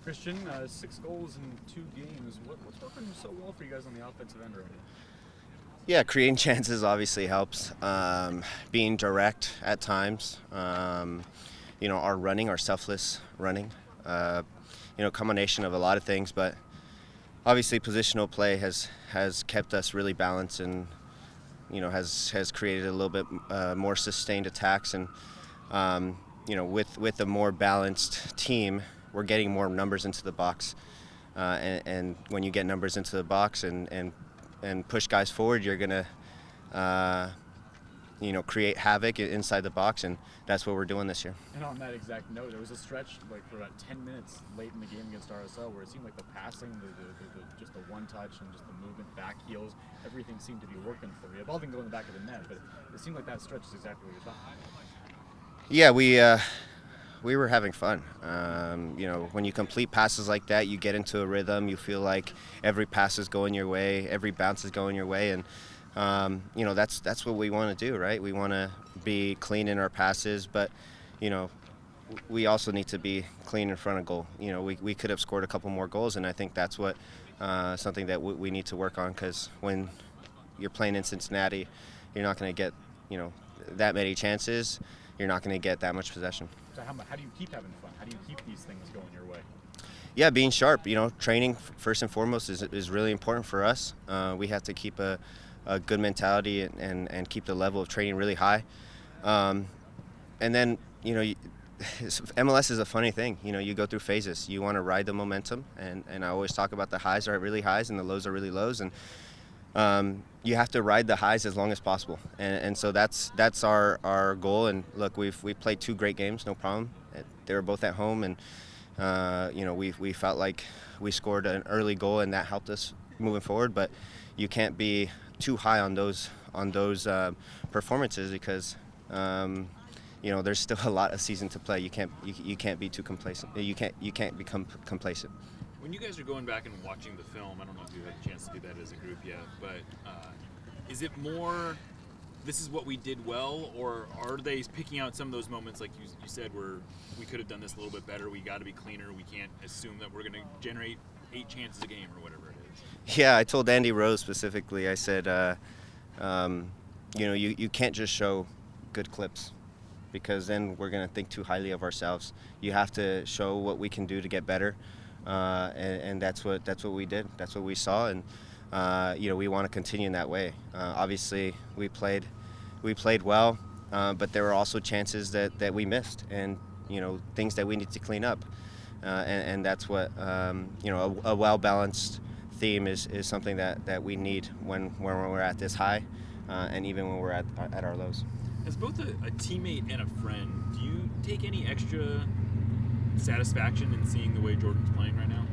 Cristian, 6 goals in 2 games. What's working so well for you guys on the offensive end right now? Yeah, creating chances obviously helps. Being direct at times. Our running, our selfless running. Combination of a lot of things, but obviously positional play has kept us really balanced and has created a little bit more sustained attacks and with a more balanced team, we're getting more numbers into the box. And when you get numbers into the box and push guys forward, you're going to create havoc inside the box, and that's what we're doing this year. And on that exact note, there was a stretch for about 10 minutes late in the game against RSL where it seemed like the passing, just the one touch and just the movement, back heels, everything seemed to be working for you. The ball didn't go in the back of the net, but it seemed like that stretch is exactly what you're talking about. Yeah, we were having fun. When you complete passes like that, you get into a rhythm. You feel like every pass is going your way, every bounce is going your way, and that's what we want to do, right? We want to be clean in our passes, but we also need to be clean in front of goal. We could have scored a couple more goals, and I think that's what something that we need to work on, because when you're playing in Cincinnati, you're not going to get that many chances. You're not going to get that much possession. So how do you keep having fun? How do you keep these things going your way? Yeah, being sharp. Training first and foremost is really important for us. We have to keep a good mentality and keep the level of training really high. And then, MLS is a funny thing. You go through phases. You want to ride the momentum, and I always talk about the highs are really highs and the lows are really lows, and you have to ride the highs as long as possible, and so that's our goal. And look, we played 2 great games, no problem. They were both at home, and we felt like we scored an early goal, and that helped us moving forward. But you can't be too high on those performances, because there's still a lot of season to play. You can't be too complacent. You can't become complacent. When you guys are going back and watching the film, I don't know if you've had a chance to do that as a group yet, but is it more, this is what we did well, or are they picking out some of those moments, like you said, where we could have done this a little bit better, we got to be cleaner, we can't assume that we're going to generate 8 chances a game or whatever it is? Yeah, I told Andy Rose specifically, I said, you can't just show good clips, because then we're going to think too highly of ourselves. You have to show what we can do to get better. And that's what we did. That's what we saw, and we want to continue in that way. Obviously, we played well, but there were also chances that we missed, and things that we need to clean up. And that's what a well-balanced theme is something that we need when we're at this high, and even when we're at our lows. As both a teammate and a friend, do you take any extra satisfaction in seeing the way Jordan's playing right now?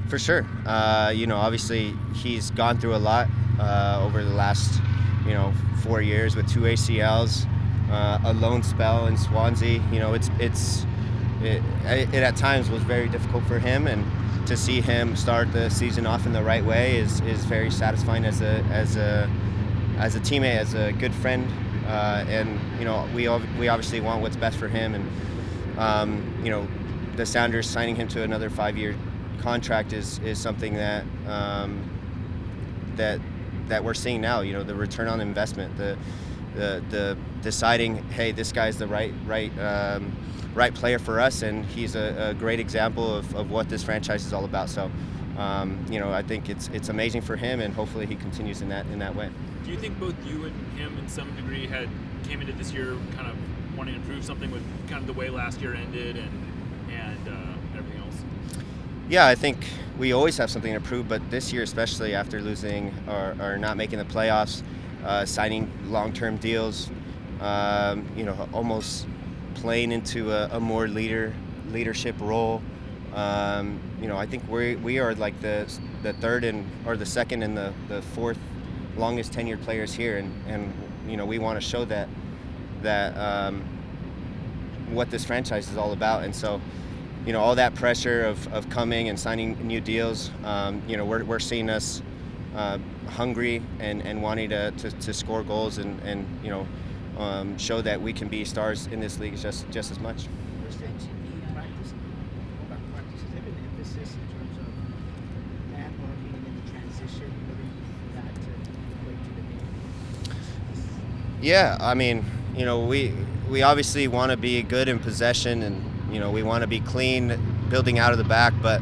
For sure. Obviously he's gone through a lot over the last 4 years with 2 ACLs, a loan spell in Swansea. It at times was very difficult for him, and to see him start the season off in the right way is very satisfying as a teammate, as a good friend, and we obviously want what's best for him, and the Sounders signing him to another 5-year contract is something that we're seeing now. The return on investment, the deciding, hey, this guy's the right player for us, and he's a great example of what this franchise is all about. So, I think it's amazing for him, and hopefully he continues in that way. Do you think both you and him, in some degree, came into this year kind of wanting to improve something with kind of the way last year ended and everything else? Yeah, I think we always have something to prove, but this year, especially after losing or not making the playoffs, signing long-term deals, almost playing into a more leadership role. I think we are like the third or the second and the fourth longest tenured players here, and we want to show that what this franchise is all about. And so all that pressure of coming and signing new deals, we're seeing us hungry and wanting to score goals and show that we can be stars in this league just as much. Practice, even if it's transition really for that to equate to the game? Yeah, I mean, we obviously want to be good in possession, and we want to be clean building out of the back, but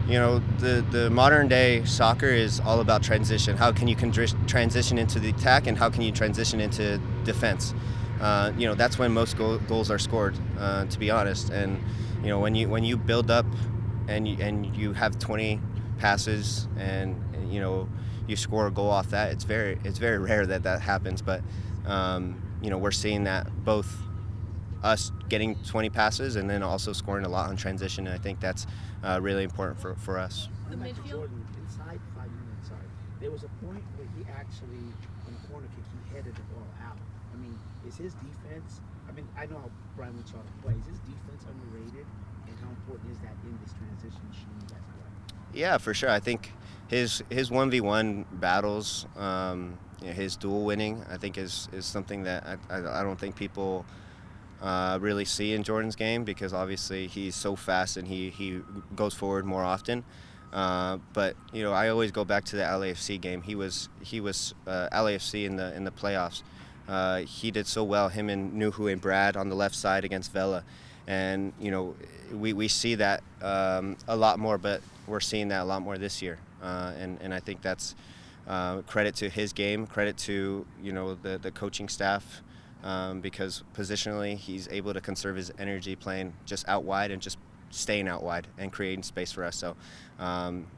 the modern day soccer is all about transition. How can you transition into the attack, and how can you transition into defense? That's when most goals are scored, to be honest. And when you build up and you have 20 passes, and you score a goal off that, it's very rare that happens. But we're seeing that both us getting 20 passes and then also scoring a lot on transition. And I think that's really important for us. The midfield. Jordan, inside 5 minutes, there was a point where he actually, on a corner kick, he headed the ball out. I mean, is his defense? I mean, I know how Brian wants y'all to play. Is his defense underrated, and how important is that in this transition machine you guys play? Yeah, for sure. I think his 1v1 battles, his duel winning, I think is something that I don't think people really see in Jordan's game, because obviously he's so fast and he goes forward more often. But I always go back to the LAFC game. He was LAFC in the playoffs. He did so well, him and Nuhu and Brad on the left side against Vela, and we see that a lot more, but we're seeing that a lot more this year, and I think that's credit to his game, credit to the coaching staff, because positionally he's able to conserve his energy playing just out wide and just staying out wide and creating space for us. So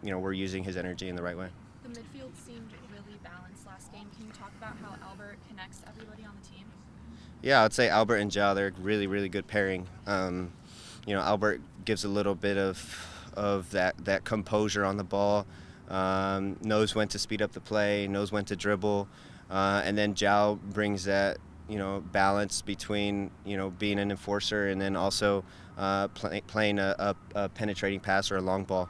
we're using his energy in the right way. The midfield seemed really balanced last game. Can you talk about how Albert connects everybody on the team? Yeah, I'd say Albert and Jao, they're really, really good pairing. Albert gives a little bit of that composure on the ball, knows when to speed up the play, knows when to dribble, and then Jao brings that balance between being an enforcer and then also playing a penetrating pass or a long ball.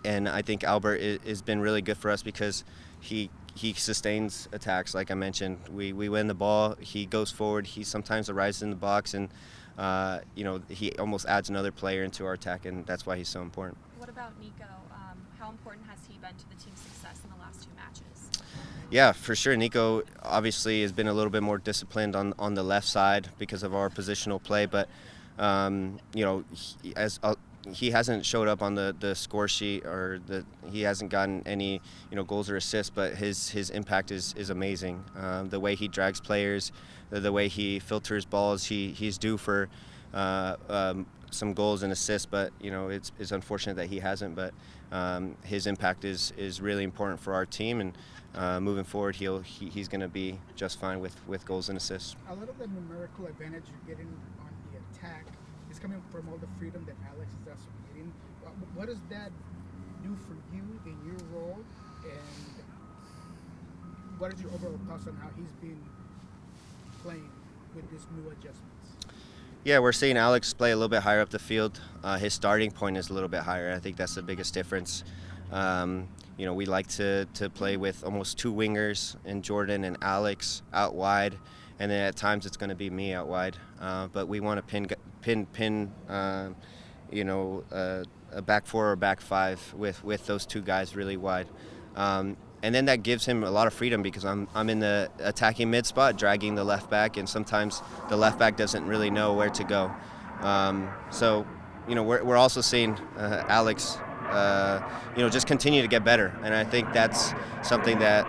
And I think Albert has been really good for us because he sustains attacks. Like I mentioned, we win the ball, he goes forward, he sometimes arrives in the box, and he almost adds another player into our attack, and that's why he's so important. What about Nico? How important has he been to the team's success in the last 2 matches? Yeah, for sure. Nico obviously has been a little bit more disciplined on the left side because of our positional play, but he hasn't showed up on the score sheet, or he hasn't gotten any goals or assists, but his impact is amazing. The way he drags players, the way he filters balls, he's due for some goals and assists, but it's unfortunate that he hasn't. But his impact is really important for our team, and moving forward, he's going to be just fine with goals and assists. A lot of the numerical advantage you're getting on the attack is coming from all the freedom that Alex is also getting. What does that do for you in your role, and what is your overall thoughts on how he's been playing with these new adjustments? Yeah, we're seeing Alex play a little bit higher up the field. His starting point is a little bit higher. I think that's the biggest difference. We like to play with almost 2 wingers in Jordan and Alex out wide, and then at times it's going to be me out wide. But we want to pin a back 4 or back 5 with those 2 guys really wide. And then that gives him a lot of freedom, because I'm in the attacking mid spot, dragging the left back, and sometimes the left back doesn't really know where to go. So we're also seeing Alex just continue to get better, and I think that's something that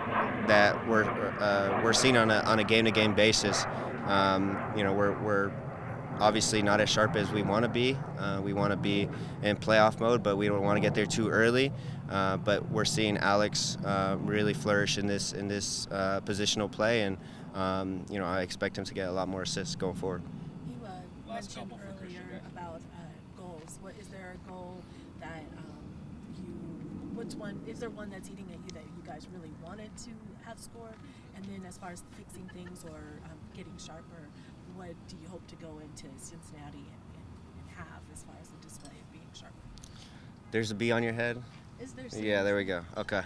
we're seeing on a game-to-game basis. We're obviously not as sharp as we want to be. We want to be in playoff mode, but we don't want to get there too early. But we're seeing Alex really flourish in this positional play, and I expect him to get a lot more assists going forward. You mentioned earlier about goals. What is there a goal that is there one that's eating at you that you guys really wanted to have scored? And then as far as fixing things or getting sharper, what do you hope to go into Cincinnati and have as far as the display of being sharper? There's a bee on your head? Is there Yeah, there we go. Okay.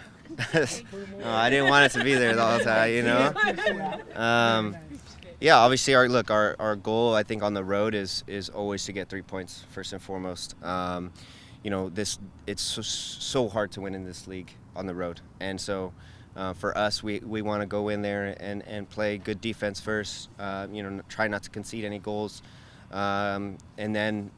I didn't want it to be there the whole time, Yeah, obviously our goal, I think, on the road is always to get 3 points first and foremost. it's so hard to win in this league on the road. And so for us, we want to go in there and play good defense first, try not to concede any goals. And then,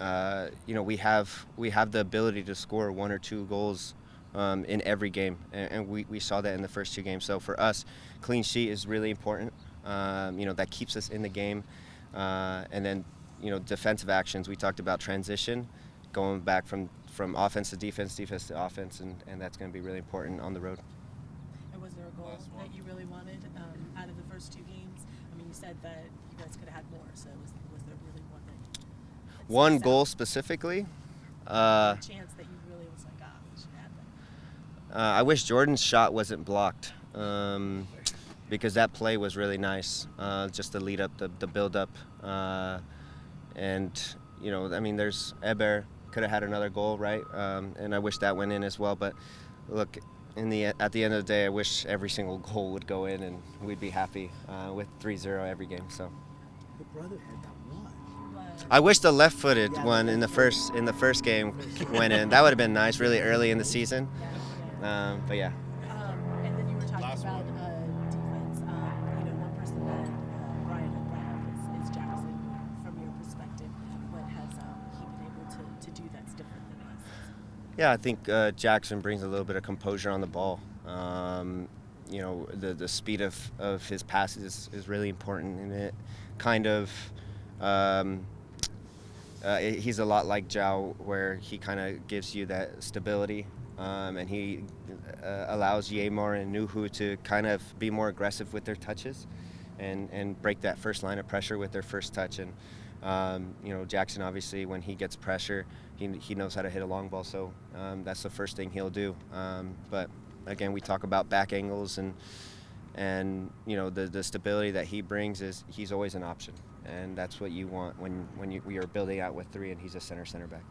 we have the ability to score 1 or 2 goals in every game. And we saw that in the first 2 games. So for us, clean sheet is really important. That keeps us in the game. And then, defensive actions. We talked about transition, going back from offense to defense to offense, and that's going to be really important on the road. And was there a goal that you really wanted out of the first 2 games? I mean, you said that you guys could have had more, so was there really one that One sticks goal out? specifically? A chance that you really was like, we should have that. I wish Jordan's shot wasn't blocked, because that play was really nice, just the lead up, the build up. And, there's Eber could have had another goal, right? And I wish that went in as well. But look, at the end of the day, I wish every single goal would go in, and we'd be happy with 3-0 every game. So Your brother had that one. I wish the left-footed one in the first game went in. That would have been nice, really early in the season. But yeah. And then you were talking about defense. One person that Brian had brought up is Jackson. From your perspective, what has he been able to do that's different than us? Yeah, I think Jackson brings a little bit of composure on the ball. The speed of his passes is really important, and it kind of he's a lot like Zhao, where he kind of gives you that stability, and he allows Yamor and Nuhu to kind of be more aggressive with their touches and break that first line of pressure with their first touch. And Jackson, obviously, when he gets pressure, he knows how to hit a long ball, so that's the first thing he'll do. But again, we talk about back angles, and the stability that he brings is he's always an option, and that's what you want when we are building out with 3 and he's a center back.